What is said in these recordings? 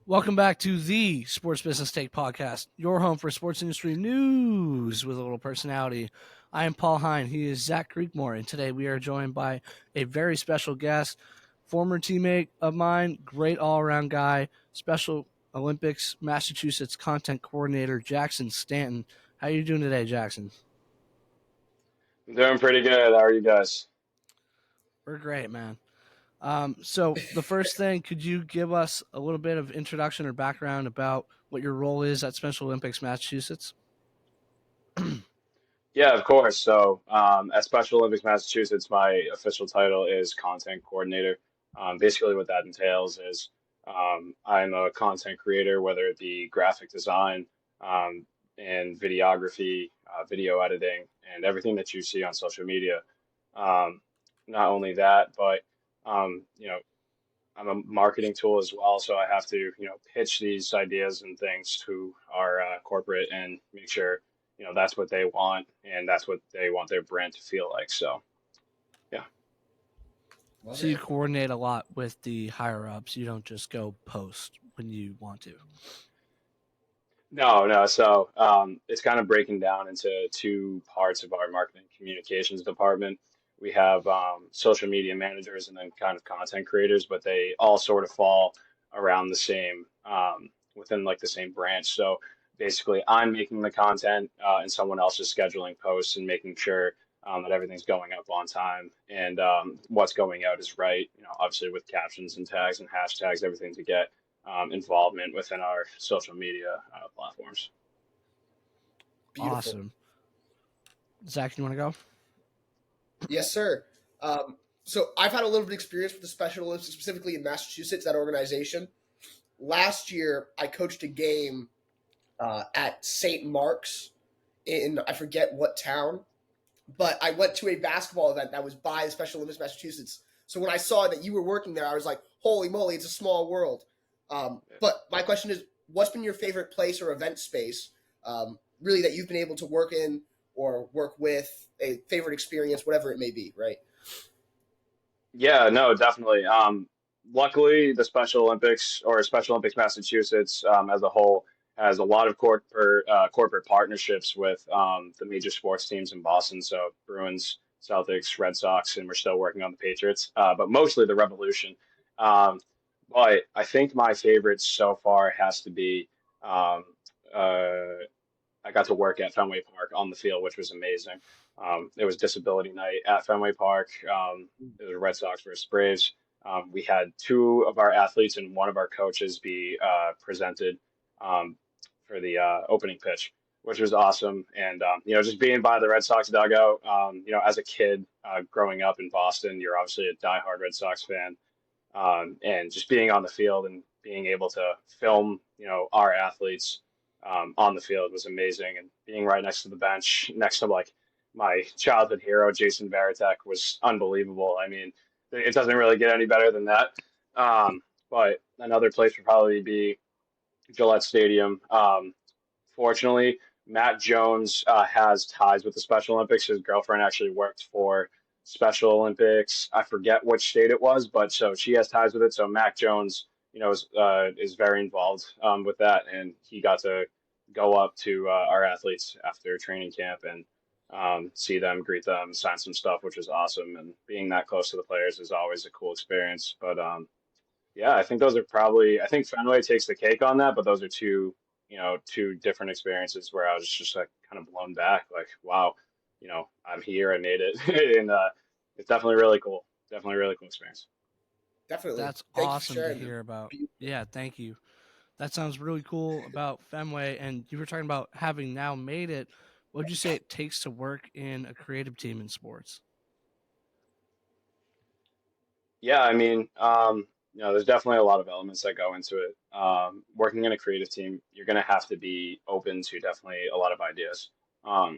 Welcome back to the Sports Business Take Podcast, your home for sports industry news with a little personality. I am Paul Hine. He is Zach Creekmore, and today we are joined by a very special guest, former teammate of mine, great all-around guy, Special Olympics Massachusetts content coordinator, Jackson Stanton. How are you doing today, Jackson? I'm doing pretty good. How are you guys? We're great, man. So the first thing, could you give us a little bit of introduction or background about what your role is at Special Olympics Massachusetts? Yeah, of course. At Special Olympics Massachusetts, my official title is content coordinator. Basically, what that entails is I'm a content creator, whether it be graphic design, um, and videography, video editing, and everything that you see on social media. Um, Not only that, but you know, I'm a marketing tool as well, so I have to, pitch these ideas and things to our corporate and make sure, that's what they want and that's what they want their brand to feel like. So, yeah. Love So you it. coordinate a lot with the higher ups. You don't just go post when you want to. No, no. It's kind of breaking down into two parts of our marketing communications department. We have social media managers and then kind of content creators, but they all sort of fall around the same within like the same branch. So basically, I'm making the content and someone else is scheduling posts and making sure that everything's going up on time and what's going out is right. Obviously with captions and tags and hashtags, everything to get involvement within our social media platforms. Beautiful. Awesome. Zach, you want to go? Yes, sir. So I've had a little bit of experience with the Special Olympics, specifically in Massachusetts, that organization. Last year, I coached a game at St. Mark's in, I forget what town, but I went to a basketball event that was by the Special Olympics Massachusetts. So when I saw that you were working there, I was like, holy moly, it's a small world. But my question is, what's been your favorite place or event space, really, that you've been able to work in or work with, a favorite experience, whatever it may be, right? Yeah, no, definitely. Luckily, the Special Olympics or Special Olympics Massachusetts as a whole has a lot of corporate partnerships with the major sports teams in Boston. So Bruins, Celtics, Red Sox, and we're still working on the Patriots, but mostly the Revolution. Um, but I think my favorite so far has to be um, uh, I got to work at Fenway Park on the field, which was amazing. It was disability night at Fenway Park. It was Red Sox versus Braves. We had two of our athletes and one of our coaches be presented um, for the opening pitch, which was awesome. And just being by the Red Sox dugout, as a kid growing up in Boston, you're obviously a diehard Red Sox fan, and just being on the field and being able to film, our athletes on the field was amazing. And being right next to the bench, next to like my childhood hero, Jason Varitek, was unbelievable. I mean, it doesn't really get any better than that. But another place would probably be Gillette Stadium. Fortunately, Matt Jones has ties with the Special Olympics. His girlfriend actually worked for Special Olympics. I forget which state it was, but so she has ties with it. So Matt Jones, is very involved with that, and he got to go up to our athletes after training camp and see them, greet them, sign some stuff, which was awesome. And being that close to the players is always a cool experience. But yeah, I think those are probably. I think Fenway takes the cake on that, but those are two different experiences where I was just like kind of blown back, like, wow, I'm here, I made it, and it's definitely really cool. Definitely a really cool experience. Definitely. That's Thank you for awesome to sharing. hear about. Yeah, thank you. That sounds really cool about Fenway. And you were talking about having now made it. What would you say it takes to work in a creative team in sports? Yeah, I mean, there's definitely a lot of elements that go into it. Working in a creative team, you're going to have to be open to definitely a lot of ideas.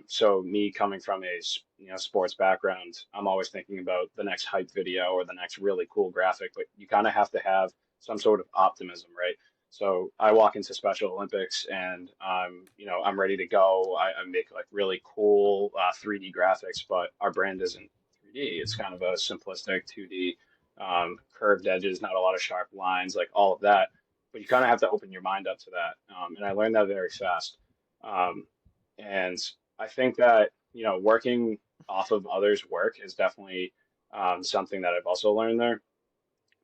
So me coming from a sports background, I'm always thinking about the next hype video or the next really cool graphic, but you kind of have to have some sort of optimism, right? So I walk into Special Olympics and I'm ready to go. I make like really cool 3D graphics, but our brand isn't 3D. It's kind of a simplistic 2D, curved edges, not a lot of sharp lines, like all of that. but you kind of have to open your mind up to that. And I learned that very fast. Um, and I think that, working off of others' work is definitely something that I've also learned there.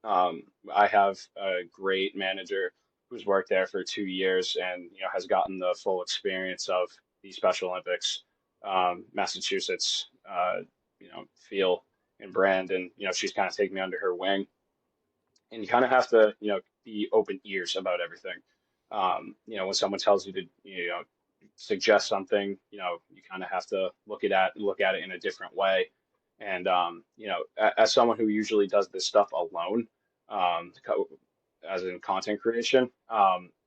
I have a great manager who's worked there for 2 years and has gotten the full experience of the Special Olympics, Massachusetts, feel and brand, and she's kind of taken me under her wing. And you kind of have to be open ears about everything. When someone tells you to suggest something, you kind of have to look at it in a different way. And as someone who usually does this stuff alone, as in content creation,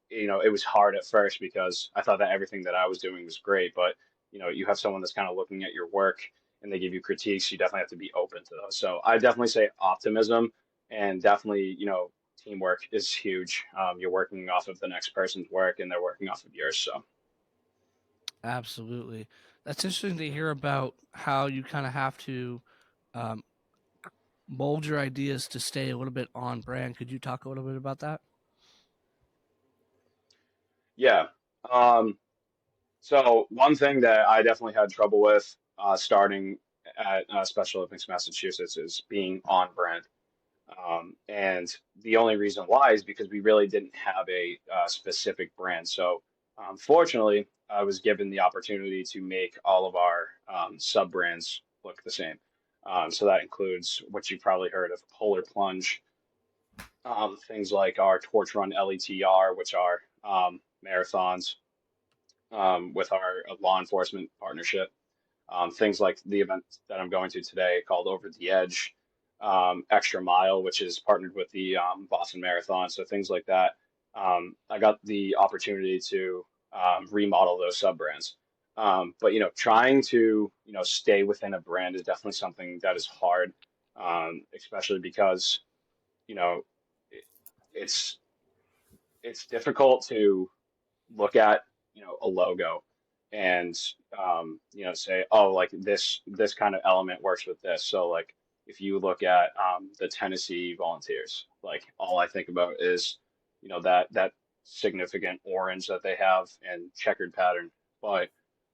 it was hard at first because I thought that everything that I was doing was great, but you have someone that's kind of looking at your work and they give you critiques. You definitely have to be open to those. So I definitely say optimism, and definitely, teamwork is huge. You're working off of the next person's work and they're working off of yours. So. Absolutely. That's interesting to hear about how you kind of have to um, mold your ideas to stay a little bit on brand. Could you talk a little bit about that? Yeah. Um, so one thing that I definitely had trouble with starting at Special Olympics Massachusetts is being on brand. And the only reason why is because we really didn't have a specific brand. So fortunately, I was given the opportunity to make all of our sub brands look the same. So that includes what you've probably heard of, Polar Plunge, things like our Torch Run LETR, which are marathons with our law enforcement partnership. Things like the event that I'm going to today called Over the Edge, Extra Mile, which is partnered with the Boston Marathon. So things like that. I got the opportunity to remodel those sub brands. But trying to stay within a brand is definitely something that is hard, especially because you know it, it's it's difficult to look at a logo and say, oh, like this kind of element works with this. So like if you look at the Tennessee Volunteers, like all I think about is that significant orange that they have and checkered pattern. But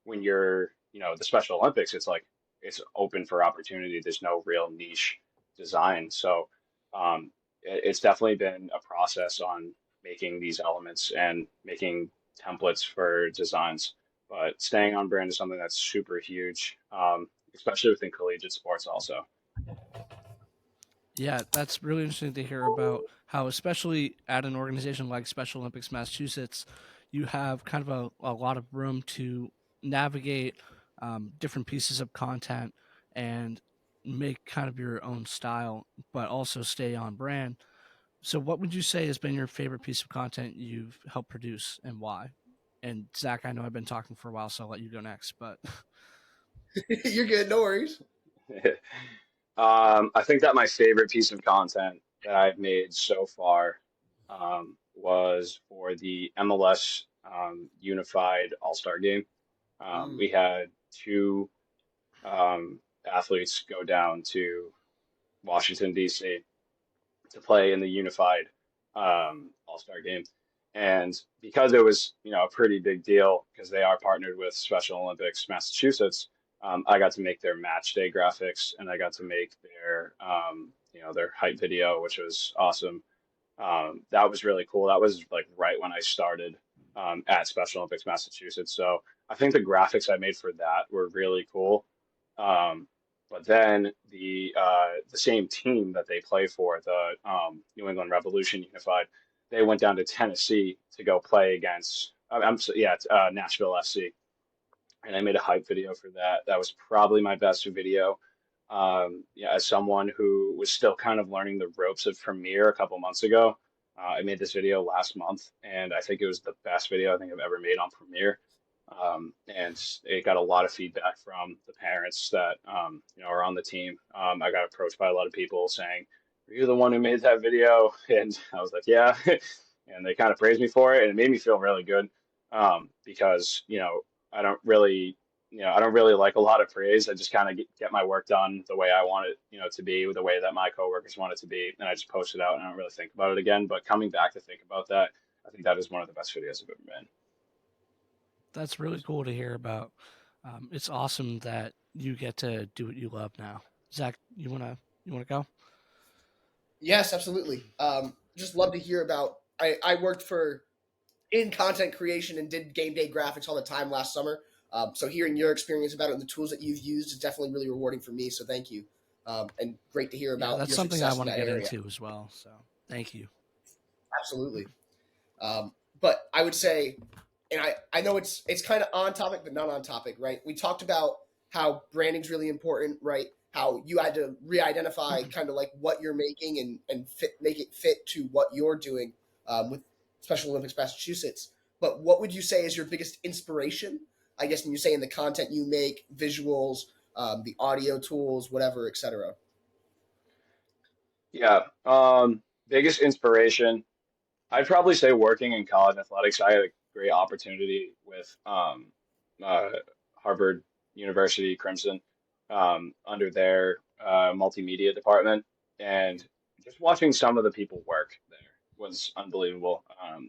when you're the Special Olympics, it's like it's open for opportunity. There's no real niche design. So it's definitely been a process on making these elements and making templates for designs. But staying on brand is something that's super huge, especially within collegiate sports also. Yeah, that's really interesting to hear about how, especially at an organization like Special Olympics Massachusetts, you have kind of a lot of room to navigate different pieces of content and make kind of your own style, but also stay on brand. So, what would you say has been your favorite piece of content you've helped produce and why? And Zach, I know I've been talking for a while, so I'll let you go next. But You're good, no worries. I think that my favorite piece of content that I've made so far was for the MLS Unified All-Star Game. Mm. We had two athletes go down to Washington, D.C. to play in the Unified All-Star Game. And because it was, a pretty big deal because they are partnered with Special Olympics Massachusetts, I got to make their match day graphics and I got to make their hype video, which was awesome. That was really cool. That was like right when I started at Special Olympics Massachusetts. So I think the graphics I made for that were really cool. Um, but then the same team that they play for, the New England Revolution Unified, they went down to Tennessee to go play against it's, Nashville FC, and I made a hype video for that. That was probably my best video. Yeah, as someone who was still kind of learning the ropes of Premiere a couple months ago, I made this video last month, and I think it was the best video I think I've ever made on Premiere. And it got a lot of feedback from the parents that are on the team. I got approached by a lot of people saying, "Are you the one who made that video?" And I was like, "Yeah." And they kind of praised me for it, and it made me feel really good because I don't really I don't really like a lot of praise. I just kind of get my work done the way I want it, to be, the way that my coworkers want it to be, and I just post it out and I don't really think about it again. But coming back to think about that, I think that is one of the best videos I've ever made. That's really cool to hear about. It's awesome that you get to do what you love now. Zach, you wanna go? Yes, absolutely. Just love to hear about. I worked in content creation and did game day graphics all the time last summer. So hearing your experience about it and the tools that you've used is definitely really rewarding for me. So thank you, and great to hear Yeah, about that's your something I success in want to that get area. into as well. So thank you. Absolutely. But I would say, and I know it's kind of on topic, but not on topic, right? We talked about how branding's really important, right? How you had to re-identify kind of like what you're making and make it fit to what you're doing with Special Olympics Massachusetts. But what would you say is your biggest inspiration? I guess when you say in the content you make, visuals, the audio tools, whatever, etc. Yeah. Biggest inspiration, I'd probably say working in college athletics. I had a great opportunity with uh, Harvard University Crimson under their multimedia department, and just watching some of the people work there was unbelievable.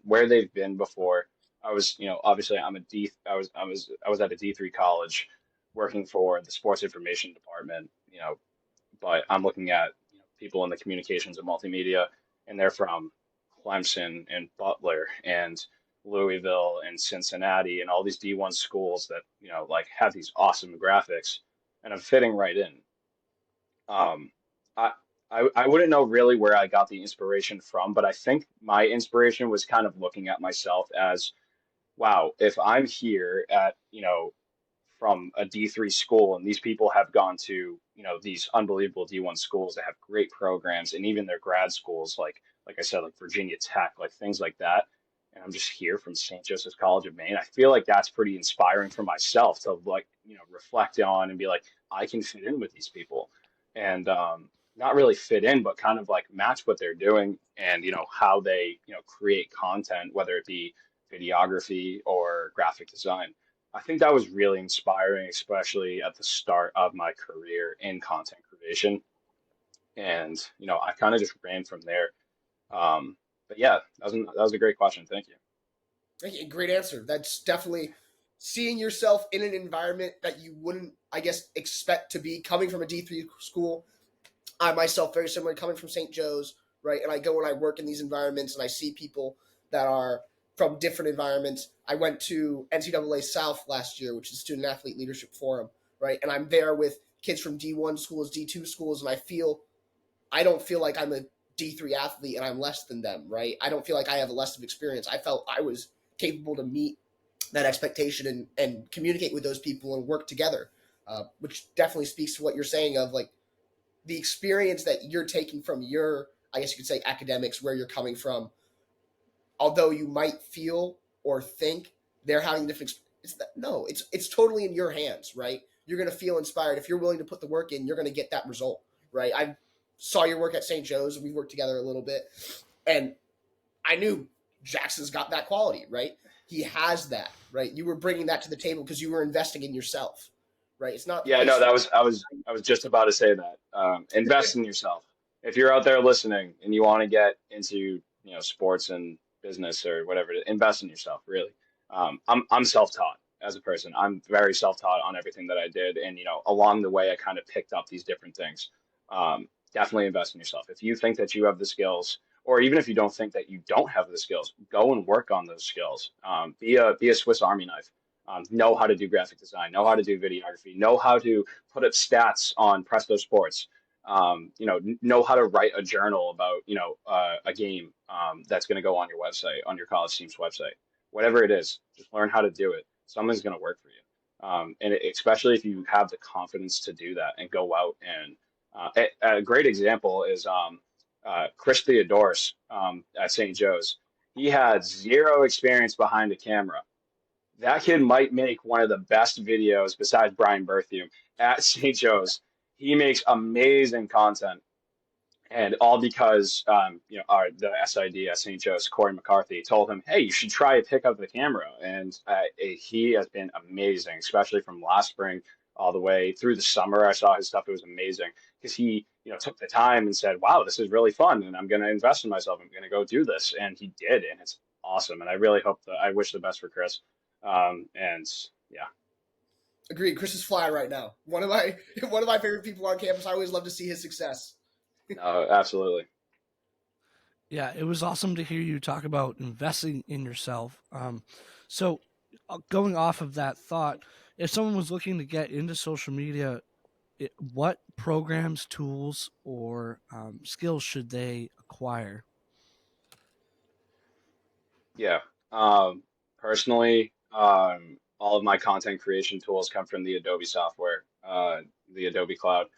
Where they've been before, obviously I was at a D3 college working for the sports information department, but I'm looking at people in the communications and multimedia, and they're from Clemson and Butler and Louisville and Cincinnati and all these D1 schools that like have these awesome graphics, and I'm fitting right in. Um, I, I wouldn't know really where I got the inspiration from, but I think my inspiration was kind of looking at myself as, wow, if I'm here at, from a D3 school, and these people have gone to, these unbelievable D1 schools that have great programs, and even their grad schools, like I said, like Virginia Tech, like things like that. And I'm just here from St. Joseph's College of Maine. I feel like that's pretty inspiring for myself to like, reflect on and be like, I can fit in with these people, and not really fit in, but kind of like match what they're doing, and how they create content, whether it be videography or graphic design. I think that was really inspiring, especially at the start of my career in content creation. And, I kind of just ran from there. But yeah, that was a great question. Thank you. Okay, great answer. That's definitely seeing yourself in an environment that you wouldn't, I guess, expect to be coming from a D3 school. I myself, very similar, coming from St. Joe's, right? And I go and I work in these environments and I see people that are from different environments. I went to NCAA South last year, which is Student Athlete Leadership Forum, right? And I'm there with kids from D1 schools, D2 schools, and I don't feel like I'm a D3 athlete and I'm less than them, right? I don't feel like I have less of experience. I felt I was capable to meet that expectation and communicate with those people and work together, which definitely speaks to what you're saying of like the experience that you're taking from your, I guess you could say, academics, where you're coming from. Although you might feel or think they're having different, no, it's totally in your hands, right? You're going to feel inspired if you're willing to put the work in. You're going to get that result, right? I saw your work at St. Joe's. We worked together a little bit, and I knew Jackson's got that quality, right? He has that, right? You were bringing that to the table because you were investing in yourself, right? It's not Yeah, no, because I was just about to say that. Invest in yourself. If you're out there listening and you want to get into, sports and business or whatever, invest in yourself, really. I'm self-taught as a person. I'm very self-taught on everything that I did, and along the way, I kind of picked up these different things. Definitely invest in yourself. If you think that you have the skills, or even if you don't think that you don't have the skills, go and work on those skills. Be a Swiss Army knife. Know how to do graphic design, know how to do videography, know how to put up stats on Presto Sports, know how to write a journal about, a game that's going to go on your website, on your college team's website, whatever it is, just learn how to do it. Something's going to work for you. Especially if you have the confidence to do that and go out and, a great example is Chris Theodoris at St. Joe's. He had zero experience behind a camera. That kid might make one of the best videos besides Brian Berthium at St. Joe's. He makes amazing content, And all because the SID at St. Joe's, Corey McCarthy, told him, "Hey, you should try to pick up the camera." And he has been amazing, especially from last spring all the way through the summer. I saw his stuff; it was amazing because he took the time and said, "Wow, this is really fun, and I'm going to invest in myself. I'm going to go do this," and he did, and it's awesome. And I really hope that I wish the best for Chris. And yeah, Agreed. Chris is flying right now. One of my one of my favorite people on campus. I always love to see his success. no, absolutely. Yeah, it was awesome to hear you talk about investing in yourself. So, going off of that thought, if someone was looking to get into social media, what programs, tools, or skills should they acquire? Yeah. Personally, all of my content creation tools come from the Adobe software, the Adobe Cloud.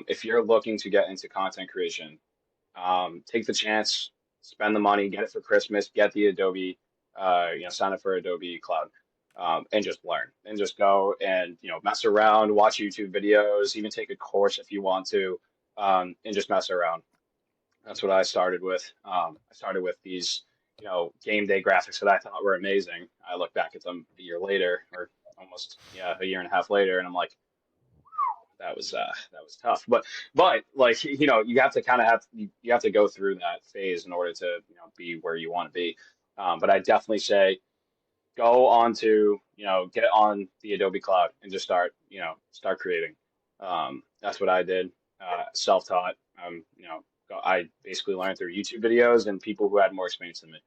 If you're looking to get into content creation, take the chance, spend the money, get it for Christmas, get the Adobe, sign up for Adobe Cloud, and just learn and just go and, mess around, watch YouTube videos, even take a course if you want to, and just mess around. That's what I started with. I started with these, game day graphics that I thought were amazing. I look back at them a year later, or almost, yeah, a year and a half later, and I'm like, that was tough. But like, you have to kind of you have to go through that phase in order to, be where you want to be. But I definitely say go on to, get on the Adobe Cloud and just start creating. That's what I did, self-taught. I basically learned through YouTube videos and people who had more experience than me.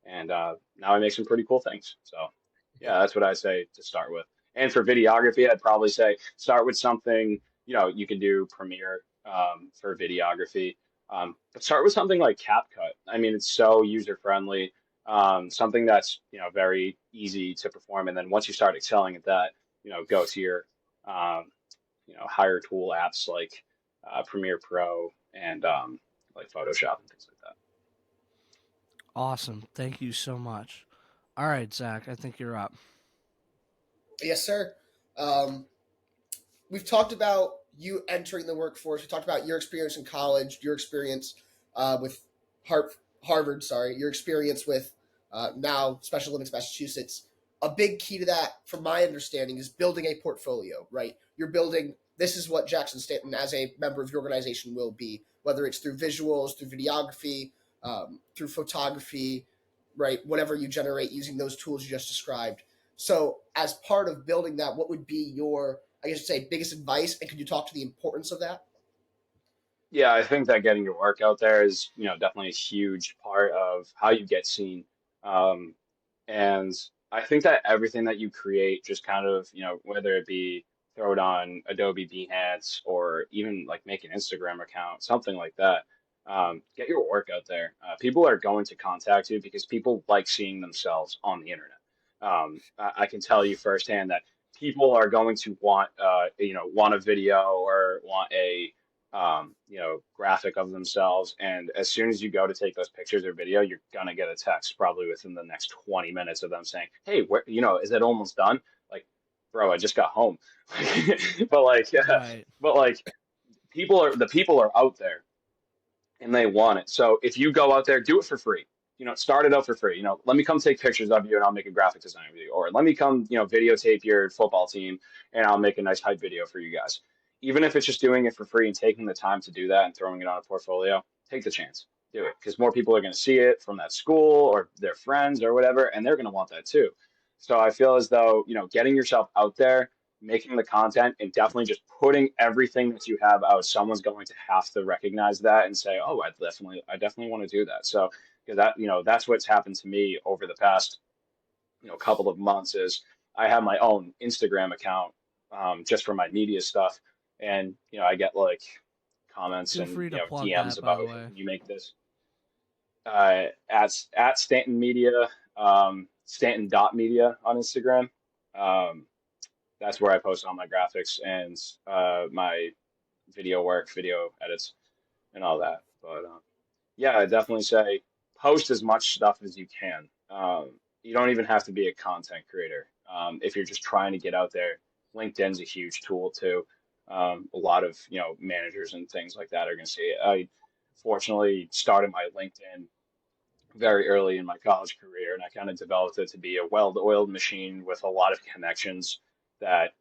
And now I make some pretty cool things. So yeah, that's what I say to start with. And for videography, I'd probably say start with something, you can do Premiere for videography. But start with something like CapCut. I mean, it's so user friendly, something that's very easy to perform, and then once you start excelling at that, go to your um, higher tool apps like Premiere Pro and like Photoshop and things like that. Awesome. Thank you so much. All right, Zach, I think you're up. Yes, sir. Um, we've talked about you entering the workforce. We talked about your experience in college, your experience with Harvard. Sorry, your experience with now Special Olympics Massachusetts. A big key to that, from my understanding, is building a portfolio. Right, you're building. This is what Jackson Stanton, as a member of your organization, will be. Whether it's through visuals, through videography, through photography, right? Whatever you generate using those tools you just described. So, as part of building that, what would be your, I guess, say, biggest advice? And could you talk to the importance of that? Yeah, I think that getting your work out there is, definitely a huge part of how you get seen. Um, and I think that everything that you create, just kind of, whether it be throw it on Adobe Behance or even like make an Instagram account, something like that. Get your work out there. People are going to contact you because people like seeing themselves on the internet. I can tell you firsthand that people are going to want a video or want a graphic of themselves. And as soon as you go to take those pictures or video, you're gonna get a text probably within the next 20 minutes of them saying, "Hey, where, is it almost done?" Like, bro, I just got home. But like, yeah, Right. but like, the people are out there and they want it. So if you go out there, do it for free. Start it out for free. Let me come take pictures of you and I'll make a graphic design with you. Or let me come, videotape your football team and I'll make a nice hype video for you guys. Even if it's just doing it for free and taking the time to do that and throwing it on a portfolio, take the chance. Do it because more people are going to see it from that school or their friends or whatever, and they're going to want that too. So I feel as though, getting yourself out there, making the content, and definitely just putting everything that you have out, someone's going to have to recognize that and say, "Oh, I definitely want to do that." So because that's what's happened to me over the past, couple of months is I have my own Instagram account, just for my media stuff, and I get like comments Feel and free to plug DMs that, by about, the "Hey, way. can you make this?" At Stanton Media, Stanton dot Media on Instagram. Um, that's where I post all my graphics and my video work, video edits, and all that. But yeah, I definitely say post as much stuff as you can. You don't even have to be a content creator. If you're just trying to get out there, LinkedIn's a huge tool too. A lot of managers and things like that are going to see it. fortunately started my LinkedIn very early in my college career, and I kind of developed it to be a well-oiled machine with a lot of connections that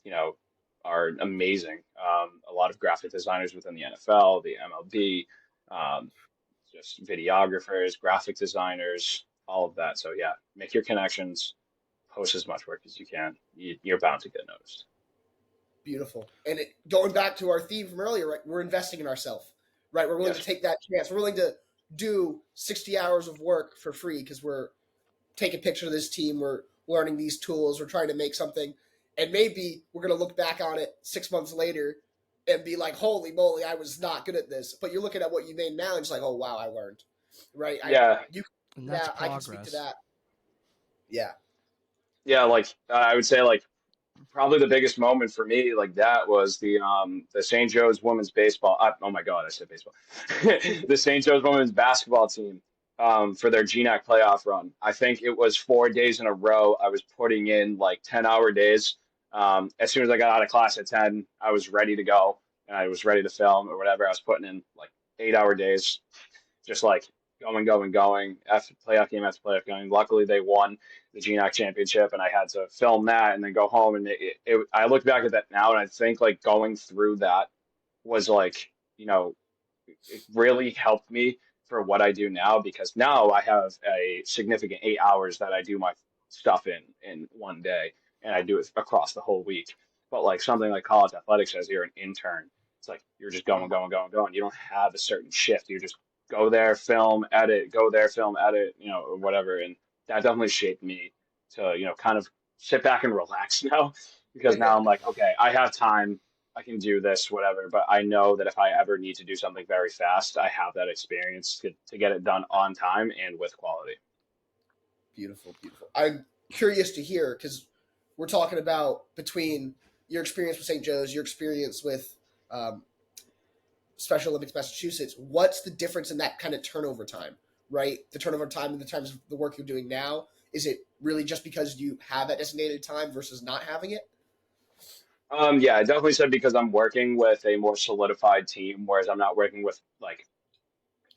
you know are amazing. A lot of graphic designers within the NFL, the MLB, um, just videographers, graphic designers, all of that. So yeah, make your connections, post as much work as you can. You're bound to get noticed. Beautiful. And going back to our theme from earlier, right? We're investing in ourselves, right? We're willing to Yes. take that chance. We're willing to do 60 hours of work for free because we're taking pictures of this team. We're learning these tools. We're trying to make something. And maybe we're going to look back on it 6 months later and be like, holy moly, I was not good at this. But you're looking at what you made now and it's like, oh, wow, I learned, right? Yeah, And that's That I can speak to progress. that. Yeah. yeah. Like I would say, like probably the biggest moment for me like that was the St. Joe's women's baseball. Oh my God, I said baseball. The St. Joe's women's basketball team for their GNAC playoff run. I think it was 4 days in a row. I was putting in like 10-hour days. As soon as I got out of class at 10, I was ready to go and I was ready to film or whatever. I was putting in like 8-hour days, just like going after playoff game after playoff game. Luckily, they won the GNAC championship, and I had to film that and then go home. And I look back at that now, and I think like going through that was like, it really helped me for what I do now because now I have a significant 8 hours that I do my stuff in one day, and I do it across the whole week. But like something like college athletics, as you're an intern, it's like you're just going, going, going, going. You don't have a certain shift. You just go there, film, edit, go there, film, edit, or whatever. And that definitely shaped me to, kind of sit back and relax now because now I'm like, okay, I have time. I can do this, whatever. But I know that if I ever need to do something very fast, I have that experience to get it done on time and with quality. Beautiful, beautiful. I'm curious to hear because we're talking about between your experience with St. Joe's, your experience with um, Special Olympics Massachusetts. What's the difference in that kind of turnover time, right? The turnover time and the times of the work you're doing now. Is it really just because you have that designated time versus not having it? Yeah, I definitely said because I'm working with a more solidified team, whereas I'm not working with like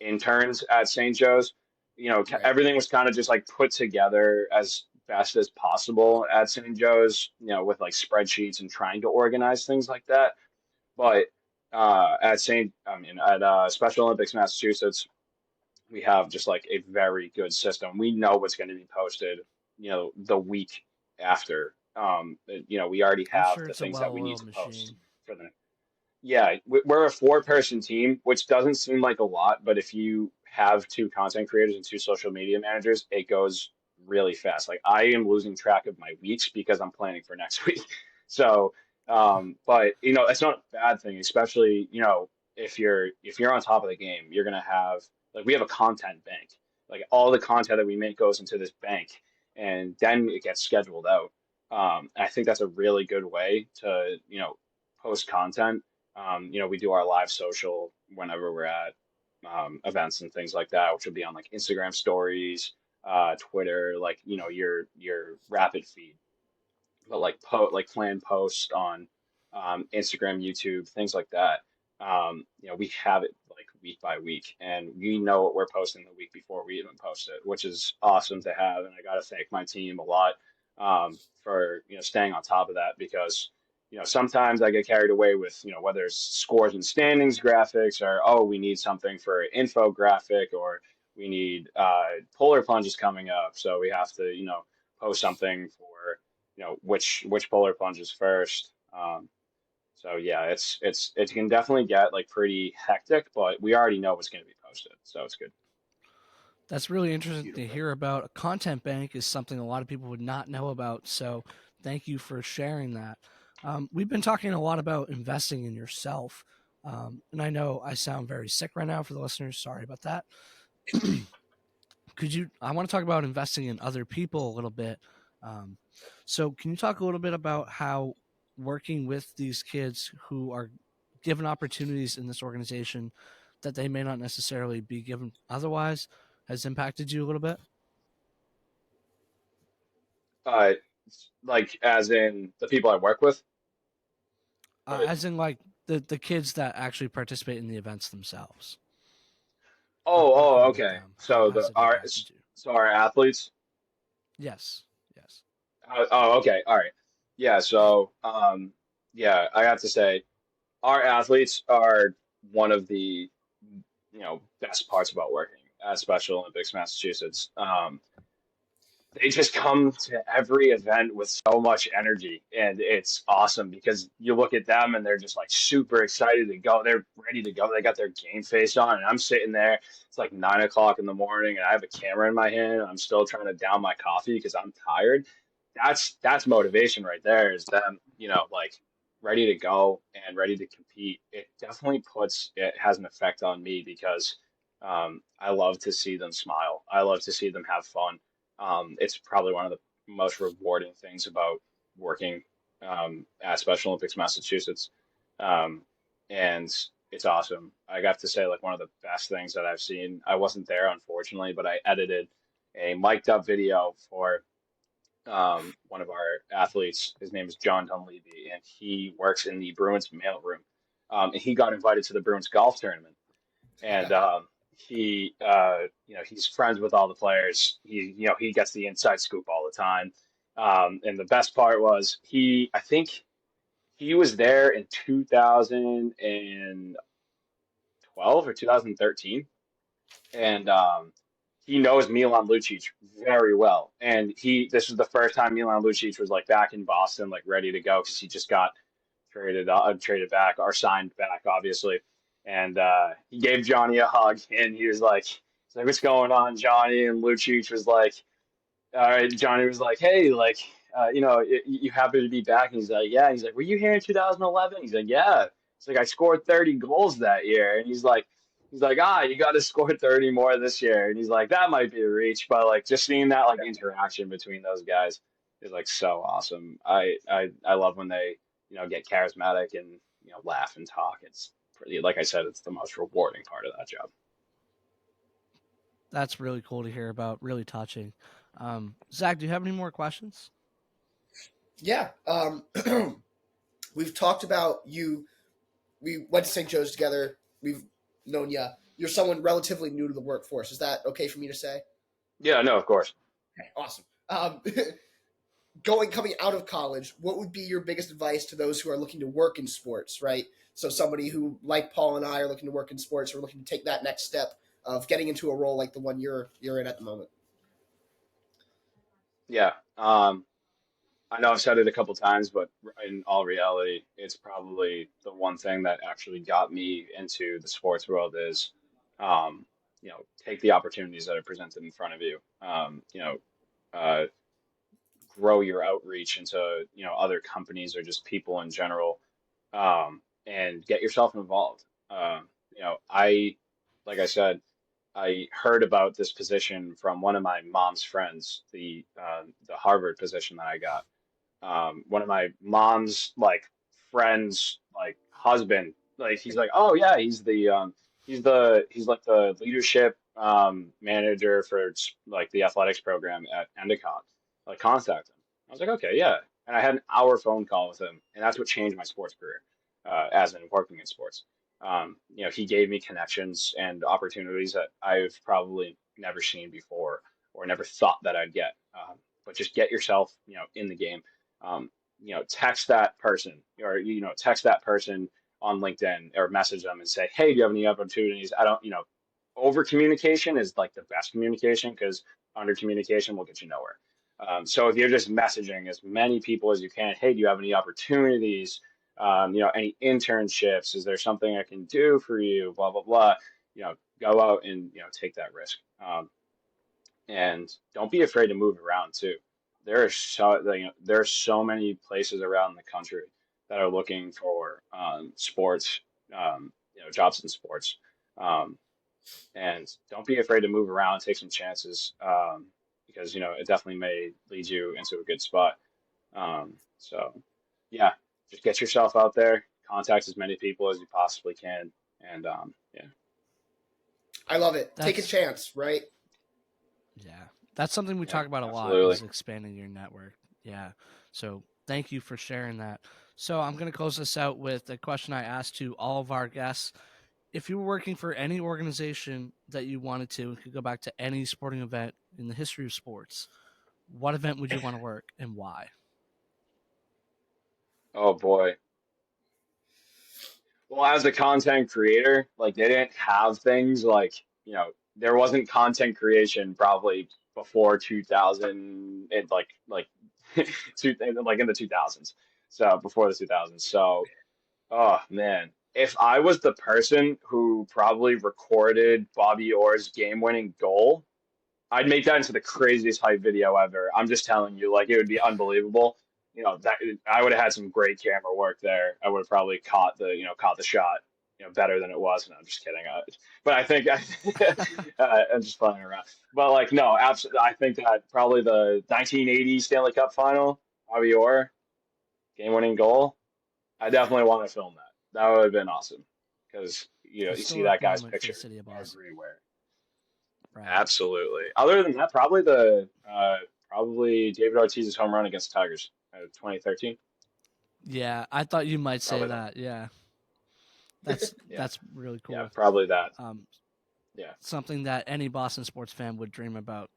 interns at St. Joe's. Right. Everything was kind of just like put together as best as possible at St. Joe's, with like spreadsheets and trying to organize things like that. But at Special Olympics Massachusetts, we have just like a very good system. We know what's going to be posted, the week after. We already I'm have sure the it's a things that we need well-oiled to post machine. for the. Yeah, we're a four-person team, which doesn't seem like a lot, but if you have two content creators and two social media managers, it goes really fast. Like I am losing track of my weeks because I'm planning for next week. So, but it's not a bad thing, especially, if you're on top of the game, you're gonna have like we have a content bank. Like all the content that we make goes into this bank, and then it gets scheduled out. I think that's a really good way to, post content. We do our live social whenever we're at events and things like that, which will be on like Instagram stories, Twitter, like your rapid feed, but like planned posts on Instagram, YouTube, things like that. We have it like week by week, and we know what we're posting the week before we even post it, which is awesome to have. And I got to thank my team a lot for staying on top of that because sometimes I get carried away with whether it's scores and standings graphics or oh we need something for an infographic or we need polar plunges coming up, so we have to post something for which polar plunges first. So yeah, it can definitely get like pretty hectic, but we already know what's going to be posted, so it's good. That's really interesting to Beautiful. hear about. A content bank is something a lot of people would not know about. So thank you for sharing that. We've been talking a lot about investing in yourself. And I know I sound very sick right now for the listeners. Sorry about that. I want to talk about investing in other people a little bit. Um, so can you talk a little bit about how working with these kids who are given opportunities in this organization that they may not necessarily be given otherwise has impacted you a little bit? Uh, like as in the people I work with, or As in, like, the kids that actually participate in the events themselves. Oh, Recruit with okay. them. How has it impacted you? So our athletes. Yes. Yes. Okay. All right. Yeah. So, yeah, I have to say, our athletes are one of the, best parts about working at Special Olympics Massachusetts. They just come to every event with so much energy, and it's awesome because you look at them and they're just like super excited to go. They're ready to go. They got their game face on, and I'm sitting there. It's like 9 o'clock in the morning, and I have a camera in my hand, and I'm still trying to down my coffee because I'm tired. That's motivation right there. Is them, like ready to go and ready to compete. It has an effect on me because I love to see them smile. I love to see them have fun. It's probably one of the most rewarding things about working at Special Olympics Massachusetts. Um, and it's awesome. I got to say, like, one of the best things that I've seen. I wasn't there, unfortunately, but I edited a mic'd up video for one of our athletes. His name is John Dunleavy, and he works in the Bruins mailroom. And he got invited to the Bruins golf tournament, and he's friends with all the players. He gets the inside scoop all the time. And the best part was I think he was there in 2012 or 2013, and he knows Milan Lucic very well. And this was the first time Milan Lucic was like back in Boston, like ready to go because he just got traded back or signed back, obviously. And he gave Johnny a hug, and he's like, "What's going on, Johnny?" And Lucic was like, "All right." Johnny was like, "Hey, like, you happy to be back?" And he's like, "Yeah." And he's like, "Were you here in 2011?" He's like, "Yeah." It's like, "I scored 30 goals that year." And he's like, you got to score 30 more this year. And he's like, "That might be a reach," but like just seeing that like interaction between those guys is like so awesome. I love when they get charismatic and laugh and talk. It's pretty, like I said, it's the most rewarding part of that job. That's really cool to hear about. Really touching. Zach, do you have any more questions? Yeah. We've talked about you. We went to St. Joe's together. We've known you. You're someone relatively new to the workforce. Is that okay for me to say? Yeah, no, of course. Okay, awesome. Coming out of college, what would be your biggest advice to those who are looking to work in sports, right? So somebody who, like Paul and I, are looking to work in sports, or looking to take that next step of getting into a role like the one you're in at the moment. Yeah. I know I've said it a couple times, but in all reality, it's probably the one thing that actually got me into the sports world is, take the opportunities that are presented in front of you. Uh, Grow your outreach into, other companies or just people in general, and get yourself involved. Like I said, I heard about this position from one of my mom's friends, the Harvard position that I got. One of my mom's like friends like husband, like he's like, oh yeah, he's like the leadership manager for like the athletics program at Endicott. Like, contact him. I was like, okay, yeah. And I had an hour phone call with him, and that's what changed my sports career, as in working in sports. He gave me connections and opportunities that I've probably never seen before or never thought that I'd get. But just get yourself, in the game. Text that person, or text that person on LinkedIn, or message them and say, hey, do you have any opportunities? I don't, over communication is like the best communication because under communication will get you nowhere. So if you're just messaging as many people as you can, hey, do you have any opportunities? Any internships? Is there something I can do for you? Blah blah blah. Go out and take that risk. And don't be afraid to move around too. There are so many places around the country that are looking for sports, jobs in sports. Um, and don't be afraid to move around, take some chances, because it definitely may lead you into a good spot. So yeah, just get yourself out there, contact as many people as you possibly can, and yeah. I love it. Take a That's chance, right? Yeah, that's something we Yeah, talk about a lot absolutely. is expanding your network. Yeah. So Thank you for sharing that. So I'm going to close this out with a question I asked to all of our guests. If you were working for any organization that you wanted to and could go back to any sporting event in the history of sports, what event would you want to work and why? Oh boy. Well, as a content creator, like they didn't have things like, there wasn't content creation probably before 2000 and like like in the 2000s. So before the 2000s. So, oh man, if I was the person who probably recorded Bobby Orr's game-winning goal, I'd make that into the craziest hype video ever. I'm just telling you, like it would be unbelievable. That I would have had some great camera work there. I would have probably caught the shot, better than it was. No, I'm just kidding. But I think I'm just playing around. But like, no, absolutely. I think that probably the 1980 Stanley Cup final, Bobby Orr, game-winning goal. I definitely want to film that. That would have been awesome because you see Historic that guy's moment for the picture city of Boston. everywhere. Right. Absolutely. Other than that, probably David Ortiz's home run against the Tigers, 2013. Yeah, I thought you might say Probably that. that. Yeah, that's Yeah, that's really yeah, cool. probably that. Um, Yeah, Something that any Boston sports fan would dream about.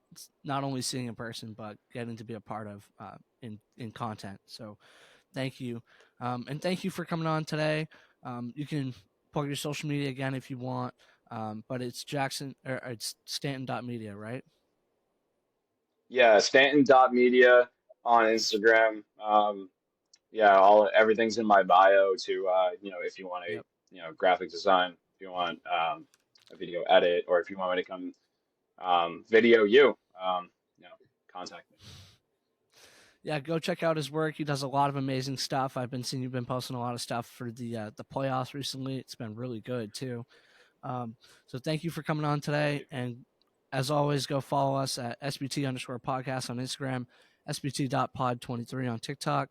Not only seeing in person, but getting to be a part of in content. So, thank you, and thank you for coming on today. You can plug your social media again if you want, but it's Jackson or it's Stanton.media, right? yeah. Stanton.media on Instagram. Yeah, all everything's in my bio to if you want a Yep. graphic design, if you want a video edit, or if you want me to come video you, you know, contact me. Yeah, go check out his work. He does a lot of amazing stuff. I've been seeing you've been posting a lot of stuff for the playoffs recently. It's been really good too. So thank you for coming on today. And as always, go follow us at SBT_podcast on Instagram, SBT.pod23 on TikTok,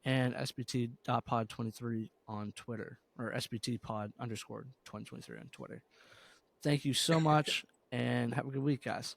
and SBT.pod23 on Twitter, or SBTpod_2023 on Twitter. Thank you so much, and have a good week, guys.